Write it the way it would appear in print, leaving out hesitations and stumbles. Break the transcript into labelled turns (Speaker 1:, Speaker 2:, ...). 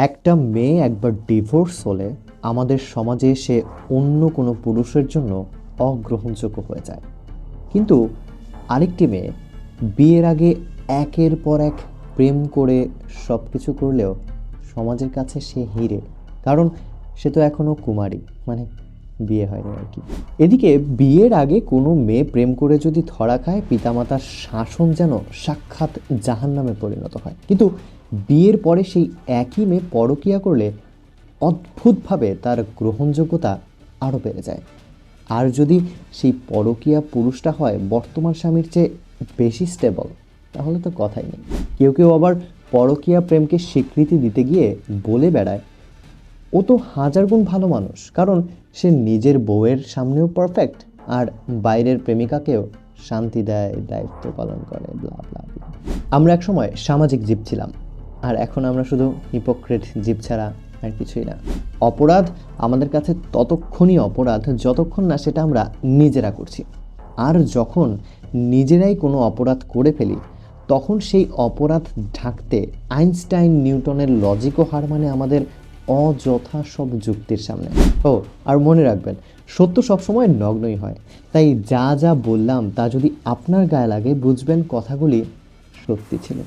Speaker 1: একটা মেয়ে একবার ডিভোর্স হলে আমাদের সমাজে সে অন্য কোনো পুরুষের জন্য অগ্রহণযোগ্য হয়ে যায়। কিন্তু আরেকটি মেয়ে বিয়ের আগে একের পর এক প্রেম করে সব কিছু করলেও সমাজের কাছে সে হিরে, কারণ সে তো এখনও কুমারী, মানে বিয়ে হয়নি আর কি। এদিকে বিয়ের আগে কোনো মেয়ে প্রেম করে যদি ধরা খায়, পিতামাতার শাসন যেন সাক্ষাৎ জাহান্নামে পরিণত হয়। কিন্তু বিয়ের পরে সেই একই মেয়ে পরকীয়া করলে অদ্ভুতভাবে তার গ্রহণযোগ্যতা আরও বেড়ে যায়। আর যদি সেই পরকীয়া পুরুষটা হয় বর্তমান স্বামীর চেয়ে বেশি স্টেবল, তাহলে তো কথাই নেই। কেউ কেউ আবার পরকীয়া প্রেমকে স্বীকৃতি দিতে গিয়ে বলে বেড়ায় ও তো হাজার গুণ ভালো মানুষ, কারণ সে নিজের বউয়ের সামনেও পারফেক্ট আর বাইরের প্রেমিকাকেও শান্তি দেয়, দায়িত্ব পালন করে, ব্লা ব্লা ব্লা। আমরা একসময় সামাজিক জীব ছিলাম, আর এখন আমরা শুধু হিপোক্রেট জীব ছাড়া আর কিছুই না। অপরাধ আমাদের কাছে ততক্ষণই অপরাধ যতক্ষণ না সেটা আমরা নিজেরা করছি। আর যখন নিজেরাই কোনো অপরাধ করে ফেলি, তখন সেই অপরাধ ঢাকতে আইনস্টাইন নিউটনের লজিকও হার মানে আমাদের অযথা সব যুক্তির সামনে। ও আর মনে রাখবেন, সত্য সবসময় নগ্নই হয়। তাই যা যা বললাম তা যদি আপনার গায়ে লাগে, বুঝবেন কথাগুলি সত্যি ছিল।